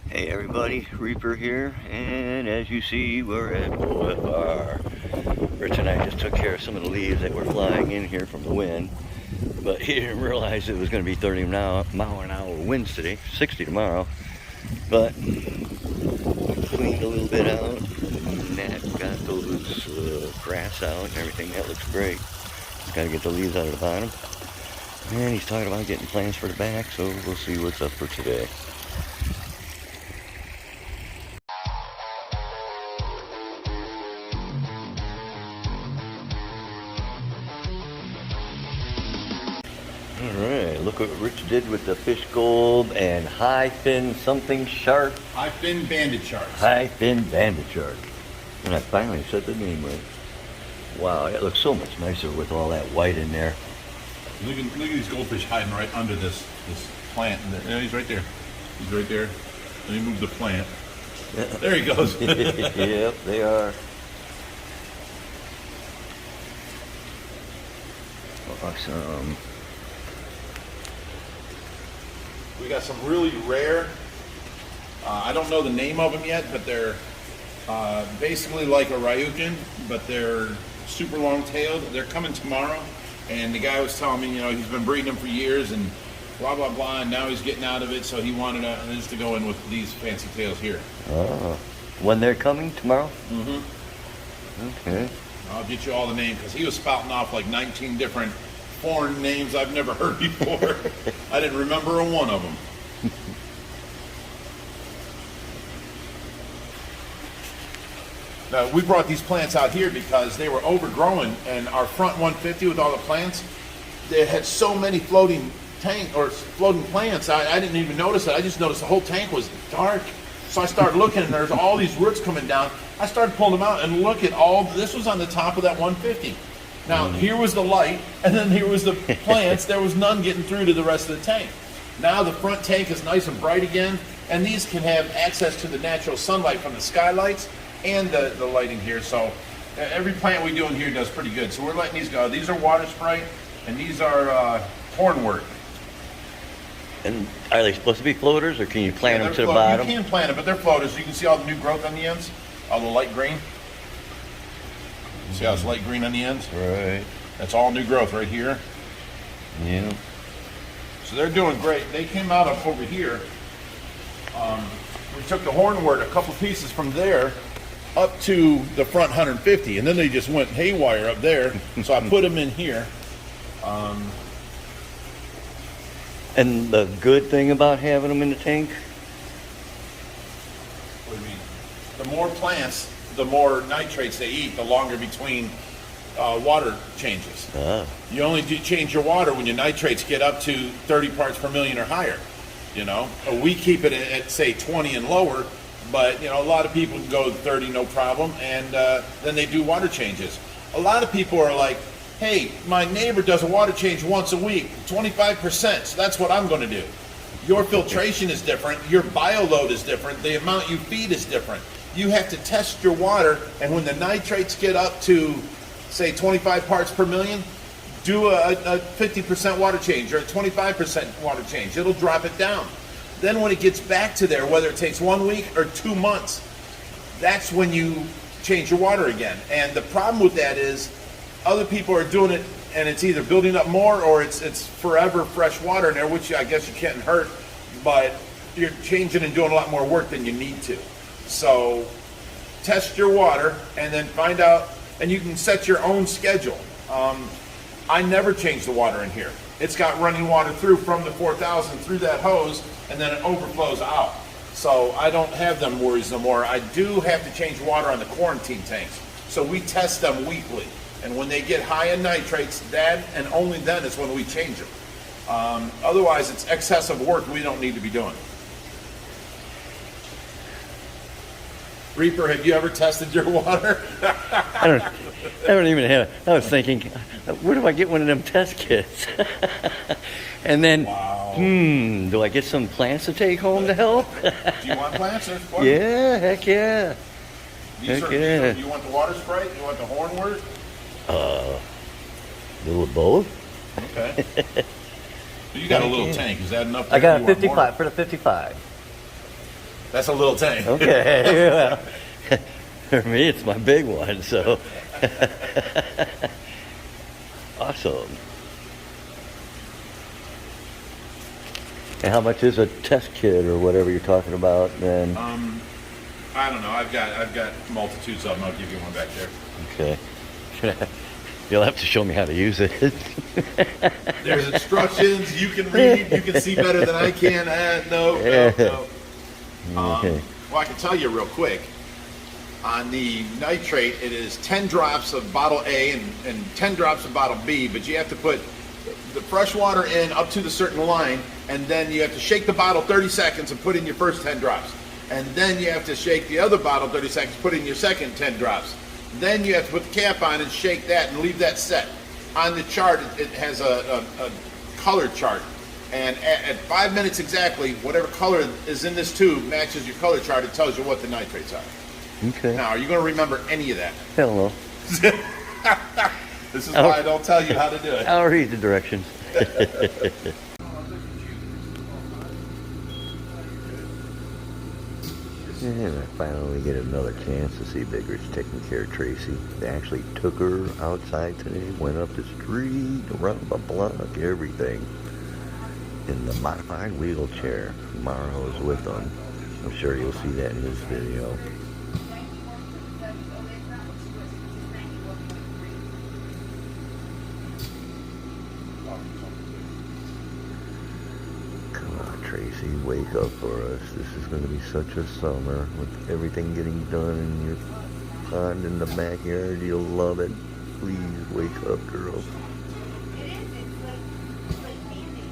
Hey everybody, Reaper here, and as you see, we're at OFR. Rich and I just took care of some of the leaves that were flying in here from the wind, but he didn't realize it was going to be 30 mile an hour winds today, 60 tomorrow. But we cleaned a little bit out, and that got those grass out and everything. That looks great. Got to get the leaves out of the bottom. And he's talking about getting plans for the back, so we'll see what's up for today. Alright, look what Rich did with the fish gold and high fin something shark. High fin banded sharks. High fin banded shark. And I finally said the name right. Wow, that looks so much nicer with all that white in there. Look at these goldfish hiding right under this plant. Yeah, he's right there. He's right there. Let me move the plant. Yeah. There he goes. Yep, they are. Awesome. We got some really rare, I don't know the name of them yet, but they're basically like a Ryukin, but they're super long-tailed. They're coming tomorrow, and the guy was telling me, you know, he's been breeding them for years and blah, blah, blah, and now he's getting out of it, so he wanted just to go in with these fancy tails here. Oh, when they're coming tomorrow? Mm-hmm. Okay. I'll get you all the names, because he was spouting off like 19 different foreign names I've never heard before. I didn't remember one of them. Now, we brought these plants out here because they were overgrowing, and our front 150 with all the plants, they had so many floating plants. I didn't even notice it. I just noticed the whole tank was dark. So I started looking, and there's all these roots coming down. I started pulling them out, and look at all, this was on the top of that 150. Now, here was the light, and then here was the plants. There was none getting through to the rest of the tank. Now the front tank is nice and bright again, and these can have access to the natural sunlight from the skylights and the lighting here. So every plant we do in here does pretty good. So we're letting these go. These are water sprite, and these are hornwort. And are they supposed to be floaters, or can you plant them to the bottom? You can plant them, but they're floaters. You can see all the new growth on the ends, all the light green. See how it's light green on the ends? Right. That's all new growth right here. Yeah. So they're doing great. They came out of over here. We took the hornwort, a couple pieces from there, up to the front 150, and then they just went haywire up there. So I put them in here. And the good thing about having them in the tank? What do you mean? The more plants, the more nitrates they eat, the longer between water changes. You only do change your water when your nitrates get up to 30 parts per million or higher. You know, we keep it at say 20 and lower, but you know, a lot of people can go 30 no problem, and then they do water changes. A lot of people are like, hey, my neighbor does a water change once a week, 25%, so that's what I'm going to do. Your filtration is different, your bioload is different, the amount you feed is different. You have to test your water, and when the nitrates get up to, say, 25 parts per million, do a 50% water change or a 25% water change. It'll drop it down. Then when it gets back to there, whether it takes 1 week or 2 months, that's when you change your water again. And the problem with that is other people are doing it, and it's either building up more or it's forever fresh water in there, which I guess you can't hurt, but you're changing and doing a lot more work than you need to. So test your water and then find out, and you can set your own schedule. I never change the water in here. It's got running water through from the 4,000 through that hose, and then it overflows out. So I don't have them worries no more. I do have to change water on the quarantine tanks. So we test them weekly. And when they get high in nitrates, then and only then is when we change them. Otherwise, it's excessive work we don't need to be doing. Reaper, have you ever tested your water? I don't even have it. I was thinking, where do I get one of them test kits? And then, wow. Do I get some plants to take home to help? Do you want plants? Yeah, heck yeah. Do you want the water sprite? Do you want the hornwort? A little of both. Okay. You got a little tank. Is that enough? I got a 55 for the 55. That's a little tank. Okay. Well, for me, it's my big one. So awesome. And how much is a test kit or whatever you're talking about then? I don't know. I've got multitudes of them. I'll give you one back there. Okay. You'll have to show me how to use it. There's instructions. You can read. You can see better than I can. No. Okay. Well, I can tell you real quick. On the nitrate, it is 10 drops of bottle A and 10 drops of bottle B, but you have to put the fresh water in up to the certain line, and then you have to shake the bottle 30 seconds and put in your first 10 drops. And then you have to shake the other bottle 30 seconds, put in your second 10 drops. Then you have to put the cap on and shake that and leave that set. On the chart, it has a color chart. And at 5 minutes exactly, whatever color is in this tube matches your color chart. It tells you what the nitrates are. Okay. Now, are you going to remember any of that? Hell no. This is why I don't tell you how to do it. I'll read the directions. And I finally get another chance to see Bigrich taking care of Tracy. They actually took her outside today, went up the street, around the block, everything. In the modified wheelchair. Maro's with them. I'm sure you'll see that in this video. Tracy, wake up for us. This is going to be such a summer with everything getting done in your pond in the backyard. You'll love it. Please wake up, girl. It is. It's like candy.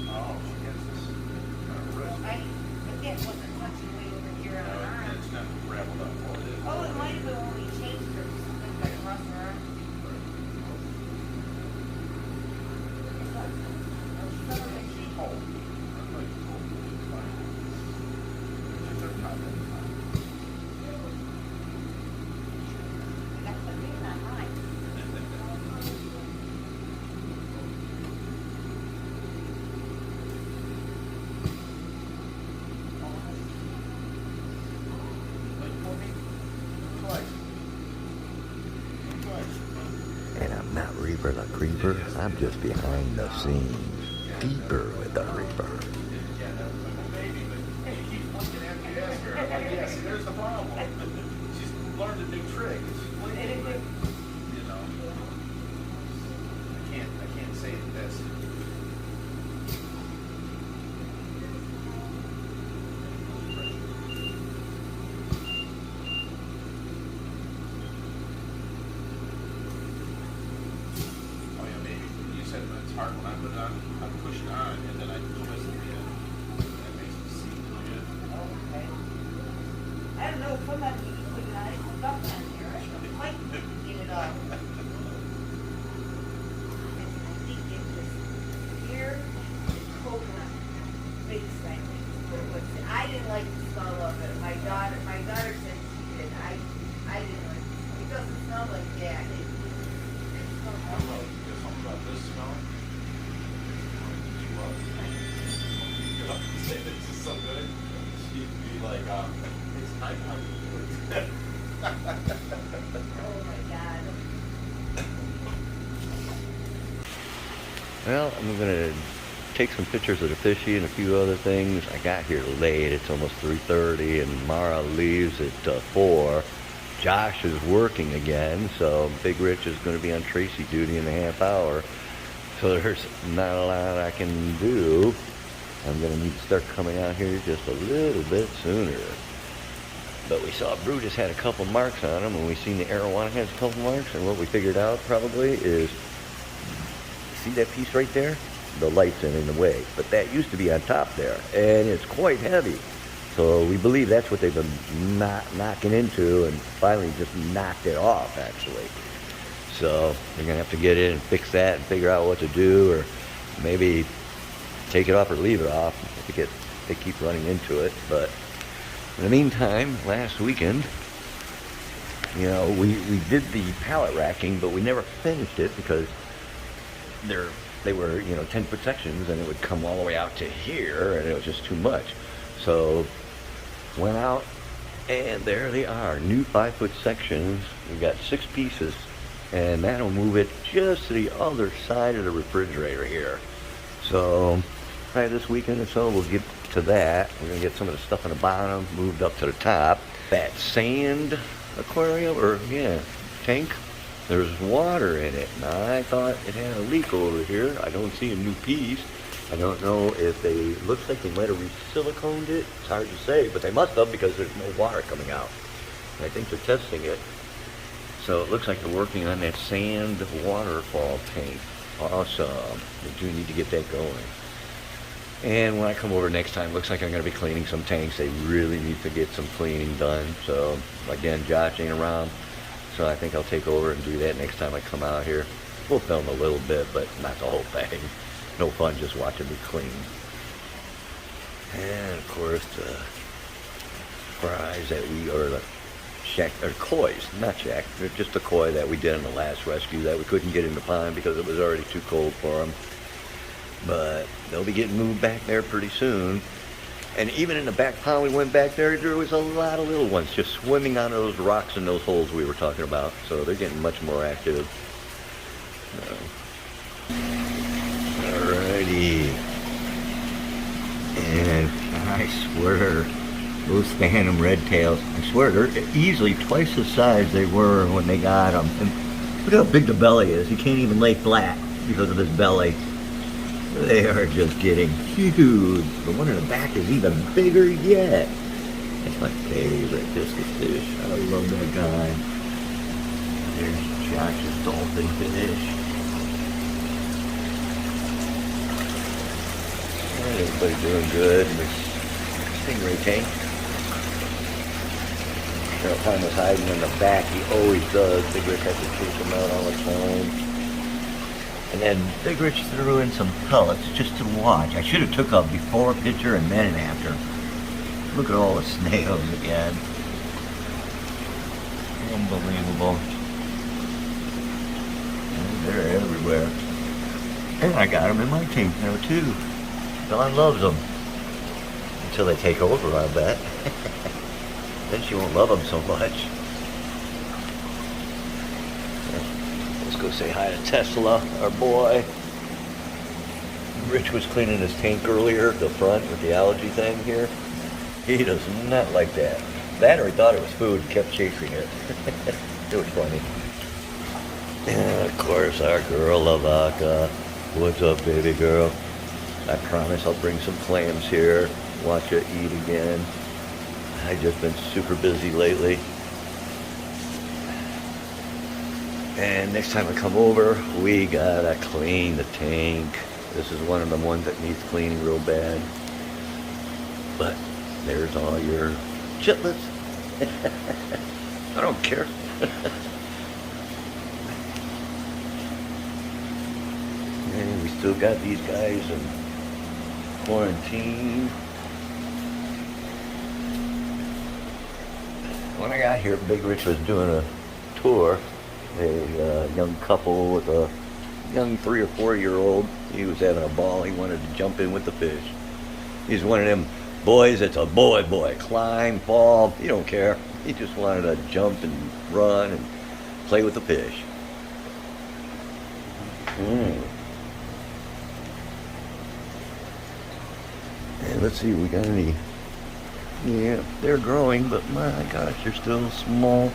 Oh, she gets this. But that wasn't touching way over here on her arm. It's not raveled up. Oh, it might have been when we changed her. Something got across her arm. And I'm not Reaper the Creeper. I'm just behind the scenes. Deeper with the Reaper. Yeah, see, there's the problem. She's learned a new trick. You know, I can't say this. Oh yeah, maybe you said it's hard when I put it on. I push it on and then I twist it in. That makes it see good. Okay. I don't know, sometimes you put it on, it's stuck on here. I might get it off. I think it's just here, coconut, big thing. I didn't like the smell of it. My daughter said she did. I didn't like it. It doesn't smell like that. It smells I don't know. There's something about this smell. Say this is so good. She'd be like, it's nighttime. oh my God. Well, I'm going to take some pictures of the fishy and a few other things. I got here late. It's almost 3:30 and Mara leaves at 4. Josh is working again, so Bigrich is going to be on Tracy duty in a half hour. So there's not a lot I can do. I'm going to need to start coming out here just a little bit sooner. But we saw Brutus had a couple marks on him, and we seen the arowana has a couple marks, and what we figured out probably is, see that piece right there? The light's in the way, but that used to be on top there, and it's quite heavy. So we believe that's what they've been knocking into, and finally just knocked it off, actually. So they're going to have to get in and fix that and figure out what to do, or maybe take it off or leave it off if they keep running into it. But in the meantime, last weekend, you know, we did the pallet racking, but we never finished it because they were, you know, 10-foot sections, and it would come all the way out to here, and it was just too much. So went out, and there they are, new 5-foot sections. We got 6 pieces, and that'll move it just to the other side of the refrigerator here. So probably this weekend or so we'll get to that. We're gonna get some of the stuff on the bottom moved up to the top. That sand aquarium, or yeah, tank, there's water in it. Now I thought it had a leak over here. I don't see a new piece. I don't know if they, looks like they might have re-siliconed it. It's hard to say, but they must have, because there's no water coming out. And I think they're testing it. So it looks like they're working on that sand waterfall tank. Awesome. We do need to get that going. And when I come over next time, looks like I'm going to be cleaning some tanks. They really need to get some cleaning done. So again, Josh ain't around, so I think I'll take over and do that next time I come out here. We'll film a little bit, but not the whole thing. No fun just watching me clean. And of course the fries that we, or the shack, or kois, not shack, they're just a koi that we did in the last rescue that we couldn't get in the pond because it was already too cold for them. But they'll be getting moved back there pretty soon. And even in the back pond we went back there, there was a lot of little ones just swimming out of those rocks in those holes we were talking about. So they're getting much more active. Alrighty. And I swear, those phantom red tails, I swear they're easily twice the size they were when they got them. And look how big the belly is. He can't even lay flat because of his belly. They are just getting huge. The one in the back is even bigger yet. That's my favorite biscuit fish. I love that guy. There's Josh's dolphin fish. Alright, everybody doing good in this stingray tank. Arapaima's hiding in the back. He always does. Bigrich has to chase him out all the time. And then Bigrich threw in some pellets just to watch. I should have took a before picture and then an after. Look at all the snails again. Unbelievable. And they're everywhere. And I got them in my tank now too. Dawn loves them. Until they take over, I bet. Then she won't love them so much. Let's go say hi to Tesla, our boy. Rich was cleaning his tank earlier, the front with the algae thing here. He does not like that. That, or he thought it was food and kept chasing it. It was funny. And of course, our girl, Lavaka. What's up, baby girl? I promise I'll bring some clams here. Watch you eat again. I've just been super busy lately. And next time I come over, we gotta clean the tank. This is one of the ones that needs cleaning real bad. But there's all your chitlets. I don't care. And we still got these guys in quarantine. When I got here, Bigrich was doing a tour. A young couple with a young 3 or 4 year old. He was having a ball. He wanted to jump in with the fish. He's one of them boys that's a boy. Climb, fall, he don't care. He just wanted to jump and run and play with the fish. And let's see, we got any. Yeah, they're growing, but my gosh, they're still small.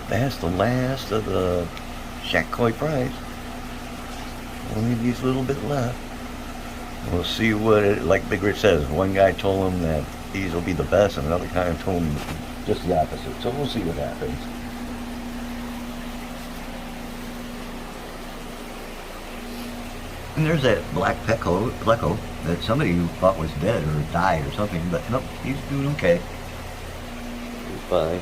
That's the last of the shack koi fries. Only these little bit left. We'll see what it, like Bigrich says, one guy told him that these will be the best, and another guy told him just the opposite. So we'll see what happens. And there's that black pleco that somebody thought was dead or died or something, but nope, he's doing okay. He's fine.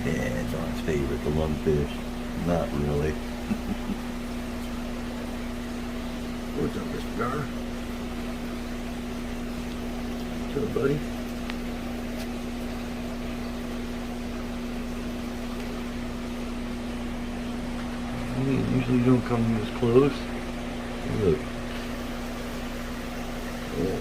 Yeah, it's John's favorite, the lungfish. Not really. What's up, Mr. Gar? What's up, buddy? They usually don't come this close. Look. Oh.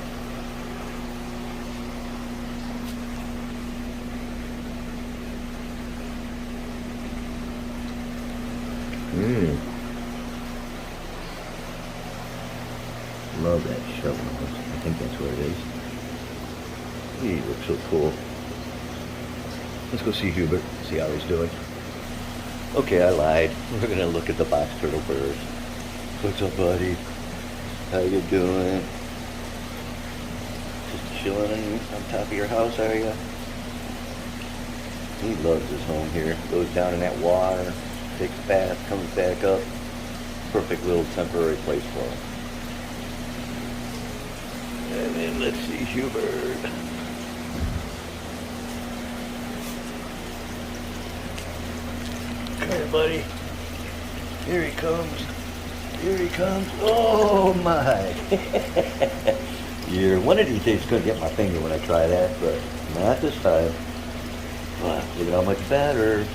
Love that shovel nose. I think that's what it is. He looks so cool. Let's go see Hubert, see how he's doing. Okay, I lied. We're gonna look at the box turtle birds. What's up, buddy? How you doing? Just chilling on top of your house, are you? He loves his home here. Goes down in that water, takes a bath, comes back up. Perfect little temporary place for him. And then let's see Hubert. Come here, buddy. Here he comes. Here he comes. Oh my. One of these days gonna get my finger when I try that, but not this time. Wow, look at how much better.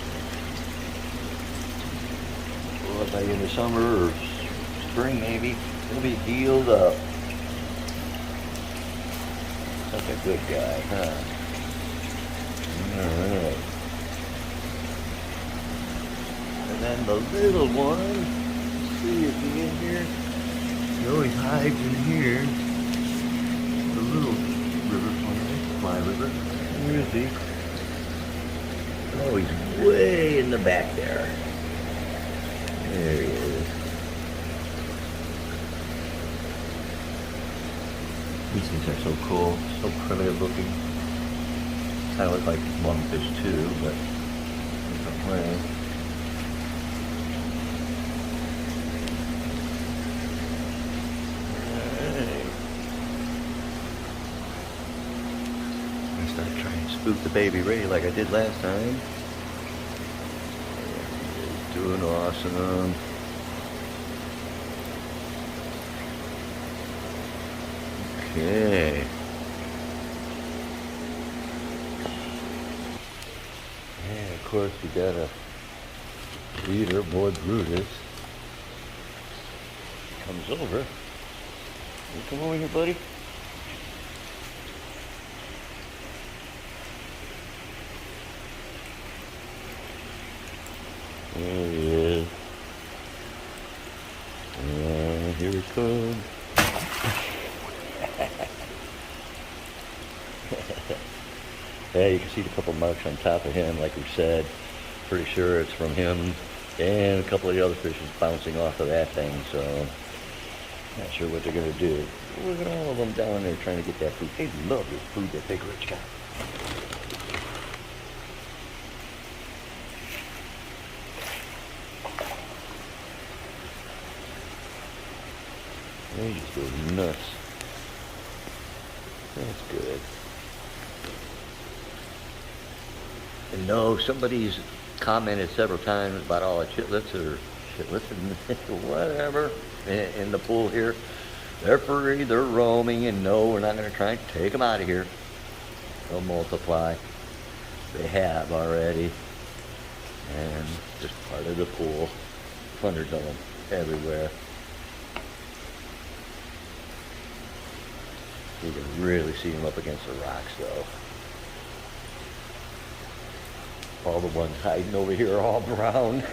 Well, by in the summer or spring maybe, it'll be healed up. Such a good guy, huh? Alright. And then the little one, let's see if he's in here. He always hides in here. The little river fly river. Where is he? Oh, he's way in the back there. There he is. These things are so cool, so primitive looking. Kind of look like lungfish too, but different way. I'm gonna start trying to spook the baby Ray like I did last time. He's doing awesome. Okay. And of course we got a leader, boy Brutus. Comes over. You come over here, buddy. There he is. And here he comes. Yeah, you can see the couple marks on top of him, like we said. Pretty sure it's from him, and a couple of the other fish is bouncing off of that thing, so not sure what they're gonna do. Look at all of them down there trying to get that food. They love this food that Bigrich got. They just go nuts. That's good. And no, somebody's commented several times about all the chitlets or whatever in the pool here. They're free, they're roaming, and no, we're not going to try and take them out of here. They'll multiply. They have already. And just part of the pool. Hundreds of them everywhere. You can really see them up against the rocks, though. All the ones hiding over here are all brown.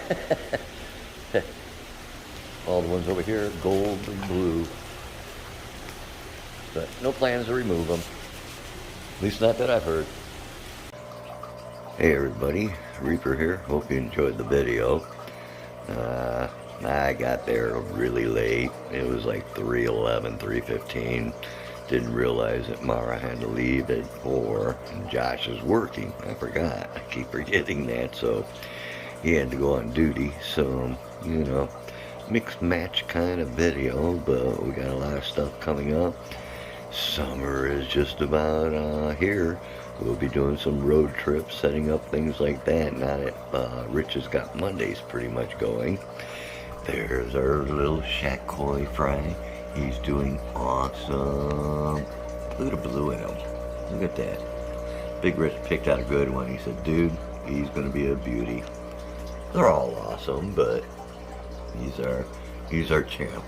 All the ones over here are gold and blue. But no plans to remove them. At least not that I've heard. Hey everybody, Reaper here. Hope you enjoyed the video. I got there really late. It was like 3:11, 3:15. Didn't realize that Mara had to leave at 4 and Josh is working. I forgot. I keep forgetting that, so he had to go on duty. So, you know, mixed match kind of video, but we got a lot of stuff coming up. Summer is just about here. We'll be doing some road trips, setting up things like that. Now that Rich has got Mondays pretty much going. There's our little shack koi fry. He's doing awesome. Look at the blue in him. Look at that. Big Rich picked out a good one. He said, dude, he's going to be a beauty. They're all awesome, but he's our champ.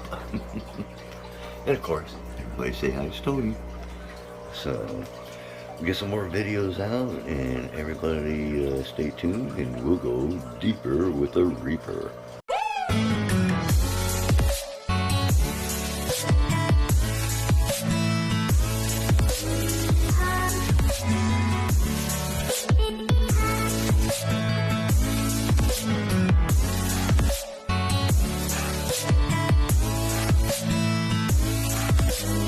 And of course, everybody say hi to Stony. So we'll get some more videos out, and everybody stay tuned, and we'll go deeper with the Reaper.